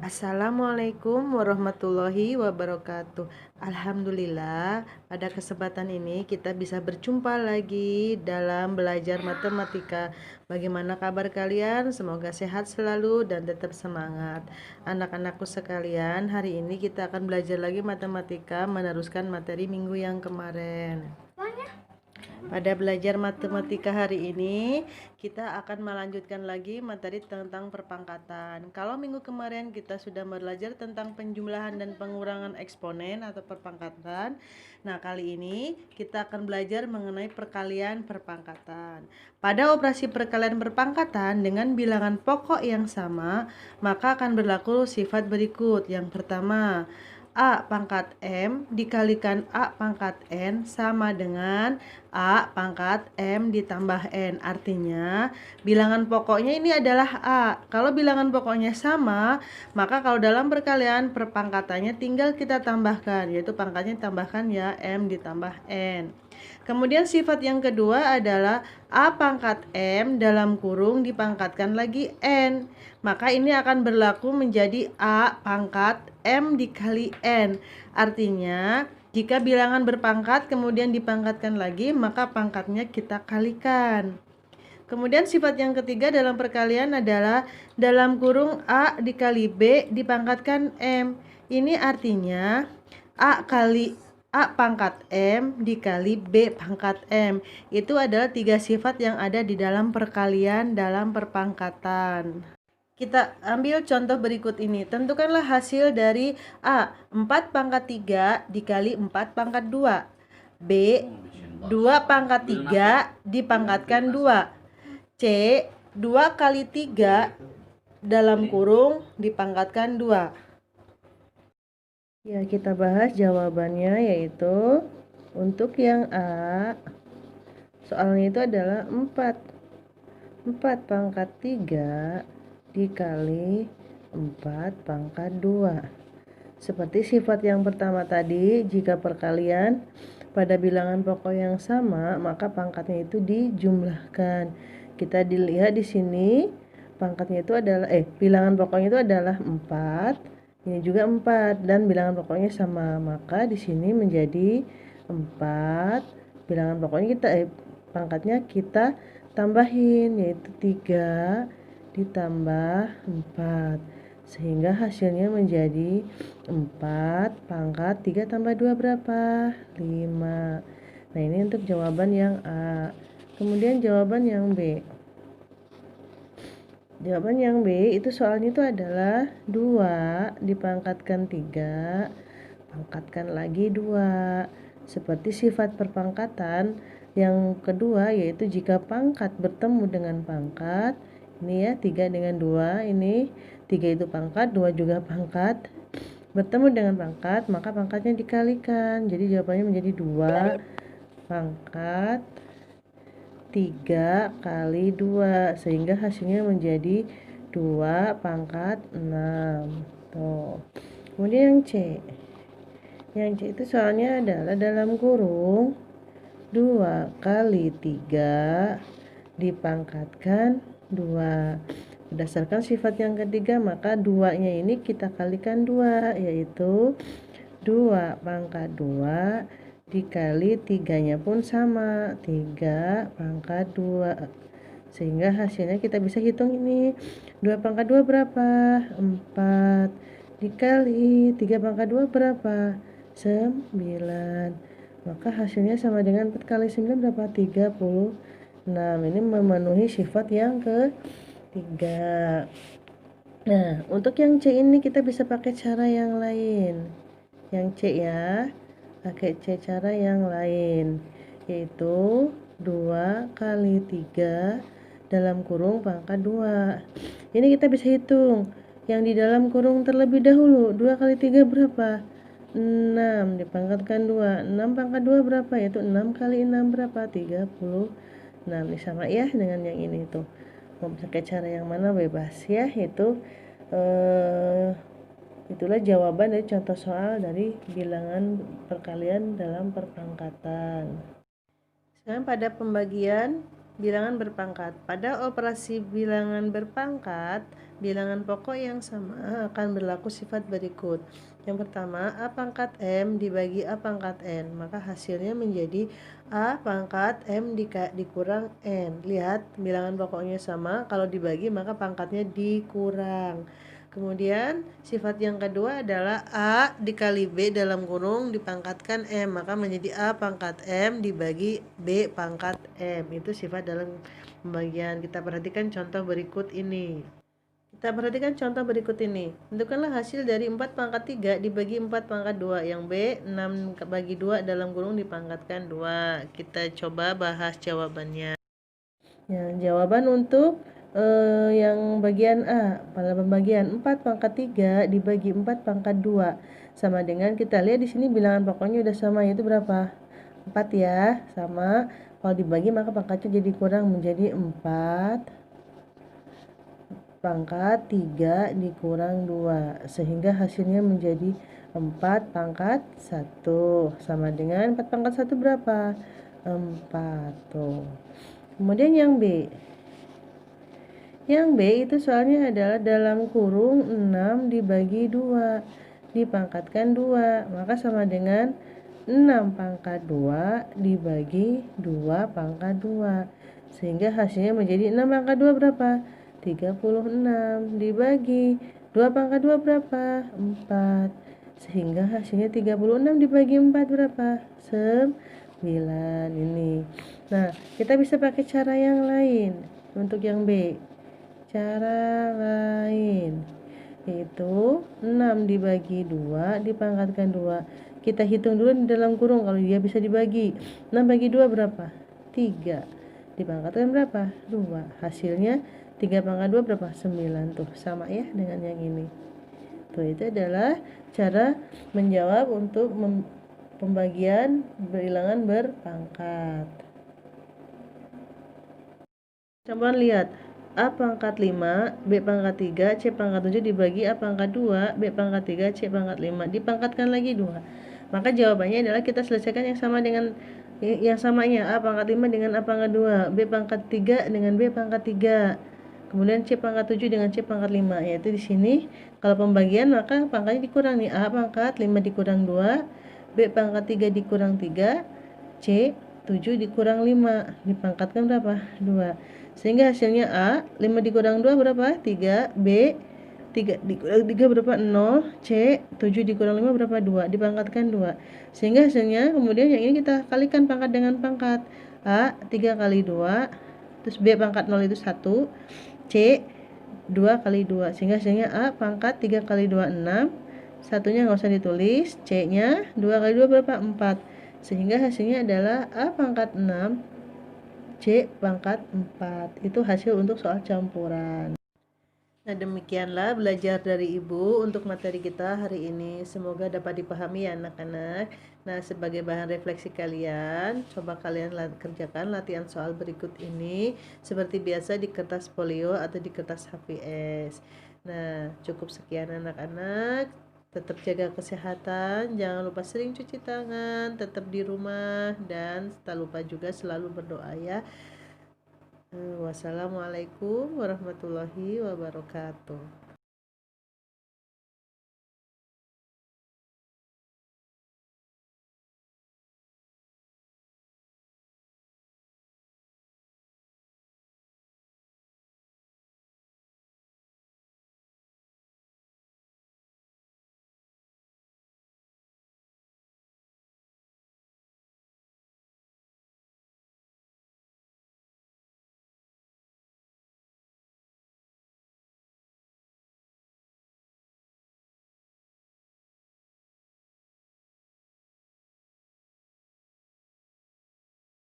Assalamualaikum warahmatullahi wabarakatuh. Alhamdulillah, pada kesempatan ini kita bisa berjumpa lagi dalam belajar matematika. Bagaimana kabar kalian? Semoga sehat selalu dan tetap semangat. Anak-anakku sekalian, hari ini kita akan belajar lagi matematika, meneruskan materi minggu yang kemarin. Pada belajar matematika hari ini, kita akan melanjutkan lagi materi tentang perpangkatan. Kalau minggu kemarin kita sudah belajar tentang penjumlahan dan pengurangan eksponen atau perpangkatan. Nah, kali ini kita akan belajar mengenai perkalian perpangkatan. Pada operasi perkalian perpangkatan dengan bilangan pokok yang sama, maka akan berlaku sifat berikut. Yang pertama, A pangkat M dikalikan A pangkat N sama dengan A pangkat M ditambah N. Artinya bilangan pokoknya ini adalah A. Kalau bilangan pokoknya sama, maka kalau dalam perkalian perpangkatannya tinggal kita tambahkan, yaitu pangkatnya tambahkan ya M ditambah N. Kemudian sifat yang kedua adalah A pangkat M dalam kurung dipangkatkan lagi N. Maka ini akan berlaku menjadi A pangkat M dikali N. Artinya jika bilangan berpangkat kemudian dipangkatkan lagi, maka pangkatnya kita kalikan. Kemudian sifat yang ketiga dalam perkalian adalah dalam kurung A dikali B dipangkatkan M. Ini artinya A kali A pangkat M dikali B pangkat M. Itu adalah tiga sifat yang ada di dalam perkalian dalam perpangkatan. Kita ambil contoh berikut ini. Tentukanlah hasil dari A 4 pangkat 3 dikali 4 pangkat 2. B 2 pangkat 3 dipangkatkan 2. C 2 kali 3 dalam kurung dipangkatkan 2. Ya, kita bahas jawabannya, yaitu untuk yang A, soalnya itu adalah 4 pangkat 3 dikali 4 pangkat 2. Seperti sifat yang pertama tadi, jika perkalian pada bilangan pokok yang sama, maka pangkatnya itu dijumlahkan. Kita dilihat di sini, pangkatnya itu adalah bilangan pokoknya itu adalah 4. Ini juga 4 dan bilangan pokoknya sama, maka di sini menjadi 4. Bilangan pokoknya pangkatnya kita tambahin, yaitu 3 ditambah 4, sehingga hasilnya menjadi 4 pangkat 3 tambah 2 berapa? 5. Nah, ini untuk jawaban yang A. Kemudian jawaban yang B. Jawaban yang B itu soalnya itu adalah 2 dipangkatkan 3, pangkatkan lagi 2. Seperti sifat perpangkatan yang kedua, yaitu jika pangkat bertemu dengan pangkat, ini ya 3 dengan 2, ini 3 itu pangkat, 2 juga pangkat, bertemu dengan pangkat, maka pangkatnya dikalikan. Jadi jawabannya menjadi 2 pangkat 3 kali 2, sehingga hasilnya menjadi 2 pangkat 6. Tuh. Kemudian yang C. Yang C itu soalnya adalah dalam kurung 2 kali 3 dipangkatkan 2. Berdasarkan sifat yang ketiga, maka 2-nya ini kita kalikan 2, yaitu 2 pangkat 2 dikali 3-nya pun sama, 3 pangkat 2. Sehingga hasilnya kita bisa hitung ini. 2 pangkat 2 berapa? 4. Dikali 3 pangkat 2 berapa? 9. Maka hasilnya sama dengan 4 kali 9 berapa? 36. Ini memenuhi sifat yang ketiga. Nah, untuk yang C ini kita bisa pakai cara yang lain. Yang C ya, pakai C cara yang lain, yaitu 2 kali 3 dalam kurung pangkat 2. Ini kita bisa hitung yang di dalam kurung terlebih dahulu. 2 kali 3 berapa? 6 dipangkatkan 2. 6 pangkat 2 berapa? Yaitu 6 kali 6 berapa? 36. Ini sama ya dengan yang ini tuh. Mau pakai cara yang mana bebas ya, yaitu itulah jawaban dari contoh soal dari bilangan perkalian dalam perpangkatan. Sekarang pada pembagian bilangan berpangkat. Pada operasi bilangan berpangkat, bilangan pokok yang sama akan berlaku sifat berikut. Yang pertama, A pangkat M dibagi A pangkat N, maka hasilnya menjadi A pangkat M dikurang N. Lihat, bilangan pokoknya sama, kalau dibagi maka pangkatnya dikurang. Kemudian sifat yang kedua adalah A dikali B dalam kurung dipangkatkan M, maka menjadi A pangkat M dibagi B pangkat M. Itu sifat dalam pembagian. Kita perhatikan contoh berikut ini. Tentukanlah hasil dari 4 pangkat 3 dibagi 4 pangkat 2. Yang B, 6 bagi 2 dalam kurung dipangkatkan 2. Kita coba bahas jawabannya. Ya, jawaban untuk yang bagian A, pada pembagian 4 pangkat 3 dibagi 4 pangkat 2 sama dengan, kita lihat di sini bilangan pokoknya udah sama, yaitu berapa? 4 ya, sama. Kalau dibagi maka pangkatnya jadi kurang, menjadi 4 pangkat 3 dikurang 2, sehingga hasilnya menjadi 4 pangkat 1 sama dengan 4 pangkat 1 berapa? 4 tuh. Kemudian yang B. Yang B itu soalnya adalah dalam kurung 6 dibagi 2 dipangkatkan 2, maka sama dengan 6 pangkat 2 dibagi 2 pangkat 2, sehingga hasilnya menjadi 6 pangkat 2 berapa? 36 dibagi 2 pangkat 2 berapa? 4, sehingga hasilnya 36 dibagi 4 berapa? 9 ini. Nah, kita bisa pakai cara yang lain untuk yang B. Cara lain yaitu 6 dibagi 2 dipangkatkan 2. Kita hitung dulu di dalam kurung kalau dia bisa dibagi. 6 bagi 2 berapa? 3. Dipangkatkan berapa? 2. Hasilnya 3 pangkat 2 berapa? 9 tuh. Sama ya dengan yang ini. Tuh, itu adalah cara menjawab untuk pembagian bilangan berpangkat. Coba lihat, A pangkat 5, B pangkat 3, C pangkat 7 dibagi A pangkat 2, B pangkat 3, C pangkat 5. Dipangkatkan lagi 2. Maka jawabannya adalah kita selesaikan yang sama dengan yang samanya. A pangkat 5 dengan A pangkat 2, B pangkat 3 dengan B pangkat 3. Kemudian C pangkat 7 dengan C pangkat 5. Yaitu di sini kalau pembagian maka pangkatnya dikurang nih. A pangkat 5 dikurang 2, B pangkat 3 dikurang 3, C 7 dikurang 5. Dipangkatkan berapa? 2. Sehingga hasilnya A 5 dikurang 2 berapa? 3. B 3 dikurang 3 berapa? 0. C 7 dikurang 5 berapa? 2. Dipangkatkan 2. Sehingga hasilnya kemudian yang ini kita kalikan pangkat dengan pangkat. A 3 kali 2, terus B pangkat 0 itu 1, C 2 kali 2, sehingga hasilnya A pangkat 3 kali 2 6, satunya nggak usah ditulis, C nya 2 kali 2 berapa? 4, sehingga hasilnya adalah A pangkat 6, C pangkat 4. Itu hasil untuk soal campuran. Nah, demikianlah belajar dari Ibu untuk materi kita hari ini. Semoga dapat dipahami ya anak-anak. Nah, sebagai bahan refleksi kalian, coba kalian kerjakan latihan soal berikut ini seperti biasa di kertas folio atau di kertas HVS. Nah, cukup sekian anak-anak. Tetap jaga kesehatan, jangan lupa sering cuci tangan, tetap di rumah, dan tak lupa juga selalu berdoa ya. Wassalamualaikum warahmatullahi wabarakatuh.